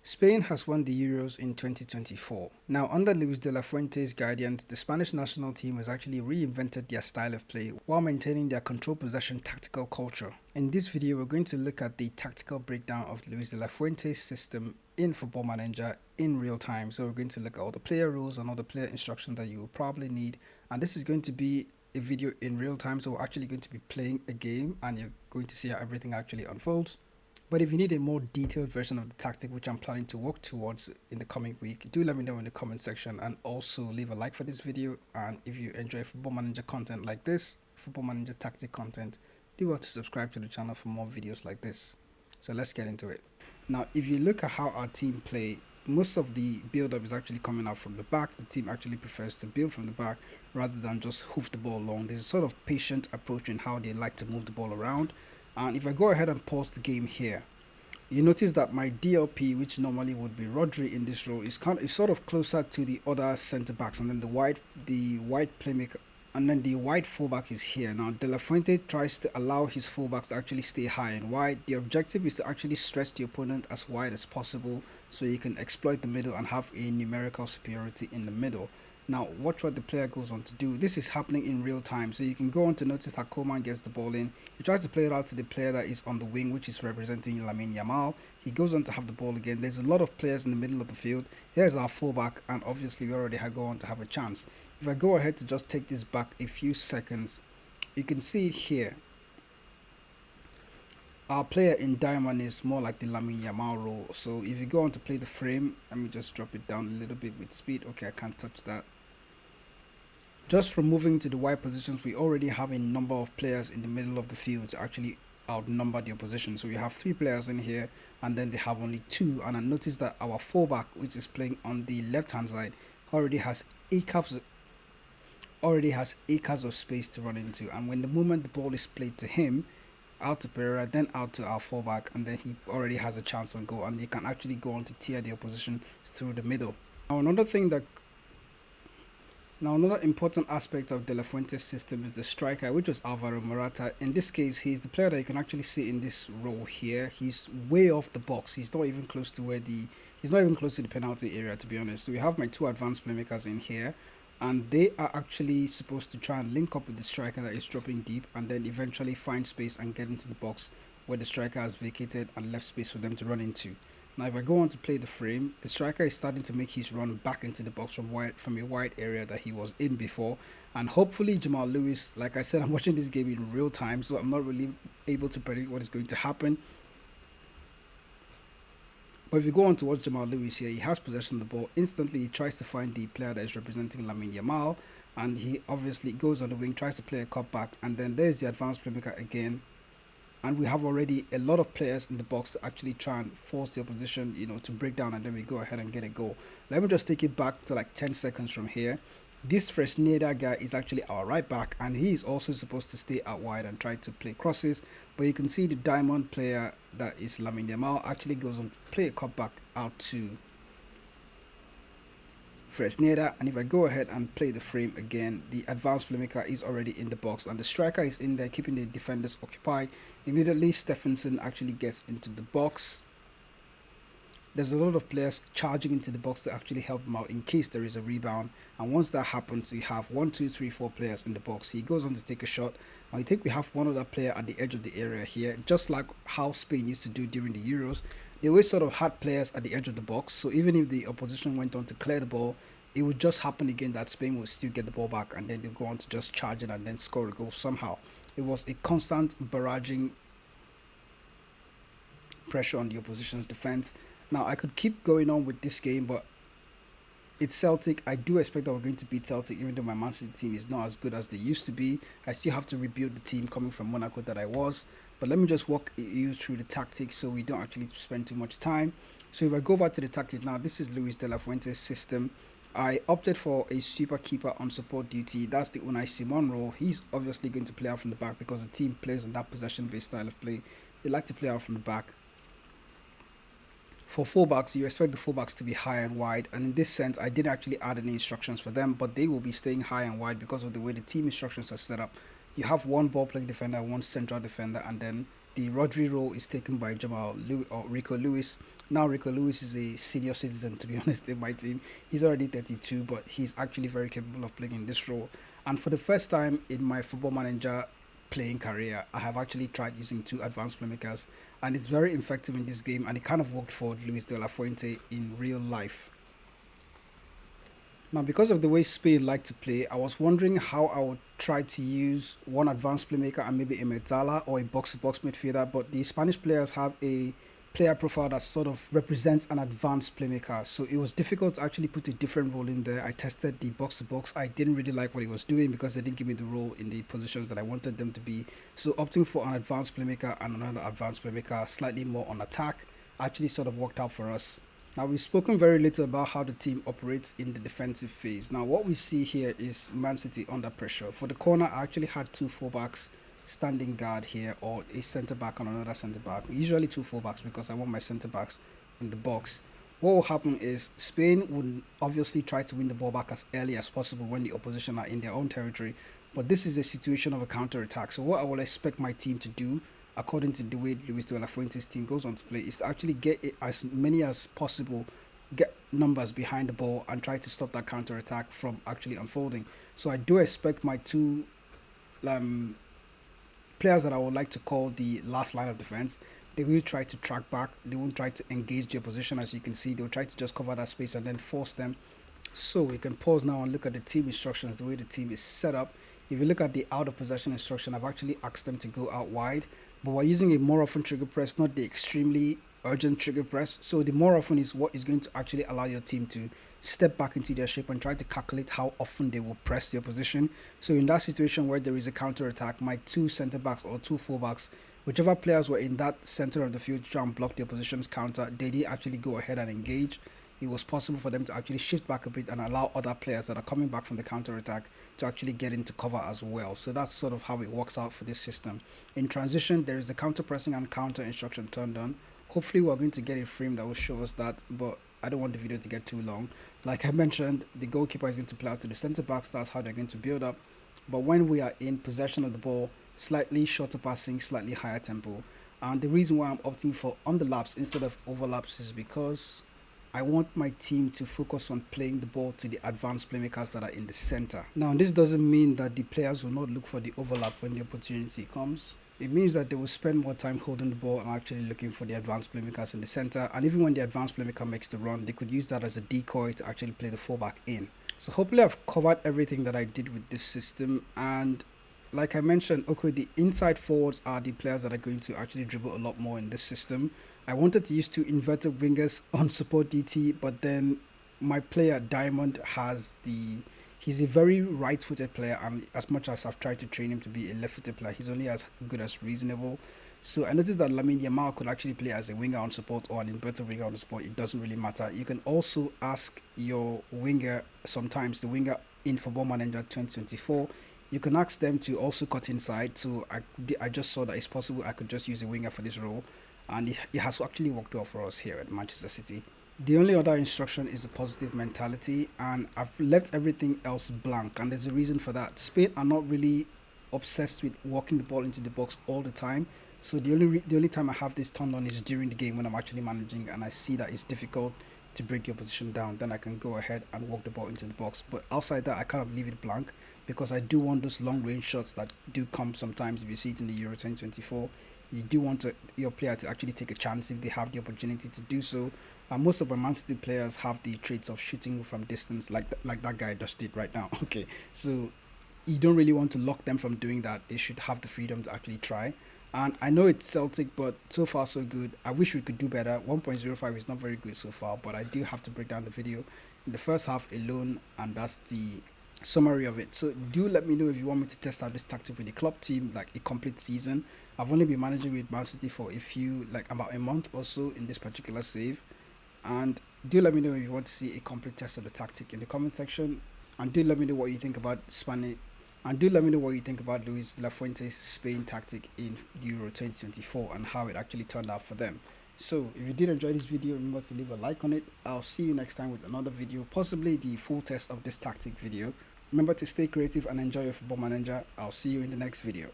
Spain has won the Euros in 2024. Now, under Luis De La Fuente's guidance, the Spanish national team has actually reinvented their style of play while maintaining their control possession tactical culture. In this video, we're going to look at the tactical breakdown of Luis De La Fuente's system in Football Manager in real time. So we're going to look at all the player rules and all the player instructions that you will probably need. And this is going to be a video in real time, so we're actually going to be playing a game and you're going to see how everything actually unfolds. But if you need a more detailed version of the tactic, which I'm planning to work towards in the coming week, do let me know in the comment section, and also leave a like for this video. And if you enjoy Football Manager content like this, Football Manager tactic content, do want to subscribe to the channel for more videos like this. So let's get into it. Now, if you look at how our team play, most of the build-up is actually coming out from the back. The team actually prefers to build from the back rather than just hoof the ball long. There's a sort of patient approach in how they like to move the ball around. And if I go ahead and pause the game here, you notice that my DLP, which normally would be Rodri in this role, is sort of closer to the other centre backs, and then the wide playmaker, and then the wide fullback is here. Now De La Fuente tries to allow his fullbacks to actually stay high and wide. The objective is to actually stretch the opponent as wide as possible so you can exploit the middle and have a numerical superiority in the middle. Now, watch what the player goes on to do. This is happening in real time, so you can go on to notice how Coleman gets the ball in. He tries to play it out to the player that is on the wing, which is representing Lamine Yamal. He goes on to have the ball again. There's a lot of players in the middle of the field. Here's our fullback, and obviously we already go on to have a chance. If I go ahead to just take this back a few seconds, you can see it here. Our player in diamond is more like the Lamine Yamal role. So if you go on to play the frame, let me just drop it down a little bit with speed. Okay, I can't touch that. Just from moving to the wide positions, we already have a number of players in the middle of the field to actually outnumber the opposition. So we have 3 players in here, and then they have only 2. And I noticed that our fullback, which is playing on the left-hand side, already has acres of space to run into. And when the moment the ball is played to him, out to Pereira, then out to our fullback, and then he already has a chance on goal, and he can actually go on to tear the opposition through the middle. Now, another important aspect of De La Fuente's system is the striker, which was Alvaro Morata. In this case, he's the player that you can actually see in this role here. He's way off the box. He's not even close to the penalty area, to be honest. So we have my 2 advanced playmakers in here, and they are actually supposed to try and link up with the striker that is dropping deep, and then eventually find space and get into the box where the striker has vacated and left space for them to run into. Now, if I go on to play the frame, the striker is starting to make his run back into the box from a wide area that he was in before. And hopefully Jamal Lewis, like I said, I'm watching this game in real time, so I'm not really able to predict what is going to happen. But if you go on to watch Jamal Lewis here, he has possession of the ball. Instantly, he tries to find the player that is representing Lamine Yamal, and he obviously goes on the wing, tries to play a cut back, and then there's the advanced playmaker again. And we have already a lot of players in the box to actually try and force the opposition, to break down, and then we go ahead and get a goal. Let me just take it back to like 10 seconds from here. This Fresneda guy is actually our right back, and he is also supposed to stay out wide and try to play crosses. But you can see the diamond player that is Lamine Yamal actually goes on to play a cut back out to Fresneda, and if I go ahead and play the frame again, the advanced playmaker is already in the box and the striker is in there keeping the defenders occupied. Immediately Stephenson actually gets into the box. There's a lot of players charging into the box to actually help him out in case there is a rebound, and once that happens, we have 1, 2, 3, 4 players in the box. He goes on to take a shot, and I think we have one other player at the edge of the area here, just like how Spain used to do during the Euros. They always sort of had players at the edge of the box, so even if the opposition went on to clear the ball, it would just happen again that Spain would still get the ball back, and then they'll go on to just charge it and then score a goal somehow. It was a constant barraging pressure on the opposition's defense. Now, I could keep going on with this game, but it's Celtic. I do expect that we're going to beat Celtic, even though my Man City team is not as good as they used to be. I still have to rebuild the team coming from Monaco that I was. But let me just walk you through the tactics so we don't actually spend too much time. So if I go back to the tactics now, this is Luis De La Fuente's system. I opted for a super keeper on support duty. That's the Unai Simon role. He's obviously going to play out from the back because the team plays on that possession-based style of play. They like to play out from the back. For fullbacks, you expect the fullbacks to be high and wide, and in this sense, I didn't actually add any instructions for them, but they will be staying high and wide because of the way the team instructions are set up. You have 1 ball-playing defender, 1 central defender, and then the Rodri role is taken by Rico Lewis. Now Rico Lewis is a senior citizen, to be honest, in my team. He's already 32, but he's actually very capable of playing in this role. And for the first time in my Football Manager playing career, I have actually tried using two advanced playmakers, and it's very effective in this game, and it kind of worked for Luis De La Fuente in real life. Now, because of the way Spain like to play, I was wondering how I would try to use one advanced playmaker and maybe a Metala or a box-to-box midfielder, but the Spanish players have a player profile that sort of represents an advanced playmaker, so it was difficult to actually put a different role in there. I tested the box-to-box. I didn't really like what he was doing because they didn't give me the role in the positions that I wanted them to be, so opting for an advanced playmaker and another advanced playmaker, slightly more on attack, actually sort of worked out for us. Now, we've spoken very little about how the team operates in the defensive phase. Now, what we see here is Man City under pressure. For the corner, I actually had two fullbacks standing guard here, or a centre back on another centre back. Usually two fullbacks because I want my centre backs in the box. What will happen is Spain would obviously try to win the ball back as early as possible when the opposition are in their own territory. But this is a situation of a counter attack. So what I will expect my team to do, according to the way Luis De La Fuente's team goes on to play, is to actually get it as many as possible, get numbers behind the ball and try to stop that counter attack from actually unfolding. So I do expect my two players that I would like to call the last line of defense, they will try to track back. They won't try to engage the opposition. As you can see, they'll try to just cover that space and then force them. So we can pause now and look at the team instructions, the way the team is set up. If you look at the out of possession instruction, I've actually asked them to go out wide, but we're using a more often trigger press, not the extremely urgent trigger press. So the more often is what is going to actually allow your team to step back into their shape and try to calculate how often they will press the opposition. So in that situation where there is a counter attack, my two center backs or two fullbacks, whichever players were in that center of the field to try and block the opposition's counter, they did actually go ahead and engage. It was possible for them to actually shift back a bit and allow other players that are coming back from the counter attack to actually get into cover as well. So that's sort of how it works out for this system. In transition, there is the counter pressing and counter instruction turned on. Hopefully we're going to get a frame that will show us that, but I don't want the video to get too long. Like I mentioned, the goalkeeper is going to play out to the center backs. That's how they're going to build up. But when we are in possession of the ball, slightly shorter passing, slightly higher tempo. And the reason why I'm opting for underlaps instead of overlaps is because I want my team to focus on playing the ball to the advanced playmakers that are in the center. Now, this doesn't mean that the players will not look for the overlap when the opportunity comes. It means that they will spend more time holding the ball and actually looking for the advanced playmakers in the center. And even when the advanced playmaker makes the run, they could use that as a decoy to actually play the fullback in. So hopefully I've covered everything that I did with this system. And like I mentioned, okay, the inside forwards are the players that are going to actually dribble a lot more in this system. I wanted to use two inverted wingers on support DT, but then my player Diamond he's a very right-footed player, and as much as I've tried to train him to be a left-footed player, he's only as good as reasonable. So I noticed that Lamine Yamal could actually play as a winger on support or an inverted winger on support. It doesn't really matter. You can also ask your winger, sometimes the winger in Football Manager 2024, you can ask them to also cut inside. So I just saw that it's possible I could just use a winger for this role, and it has actually worked well for us here at Manchester City. The only other instruction is a positive mentality, and I've left everything else blank, and there's a reason for that. Spain are not really obsessed with walking the ball into the box all the time, so the only time I have this turned on is during the game when I'm actually managing and I see that it's difficult to break your position down. Then I can go ahead and walk the ball into the box, but outside that I kind of leave it blank because I do want those long range shots that do come sometimes. If you see it in the Euro 2024, you do want your player to actually take a chance if they have the opportunity to do so. Most of my Man City players have the traits of shooting from distance, like that guy just did right now. Okay, so you don't really want to lock them from doing that. They should have the freedom to actually try. And I know it's Celtic, but so far so good. I wish we could do better. 1.05 is not very good so far, but I do have to break down the video in the first half alone, and that's the summary of it. So do let me know if you want me to test out this tactic with the club team, like a complete season. I've only been managing with Man City for about a month or so in this particular save. And do let me know if you want to see a complete test of the tactic in the comment section. And do let me know what you think about Spanish. And do let me know what you think about Luis De La Fuente's Spain tactic in Euro 2024 and how it actually turned out for them. So if you did enjoy this video, remember to leave a like on it. I'll see you next time with another video, possibly the full test of this tactic video. Remember to stay creative and enjoy your Football Manager. I'll see you in the next video.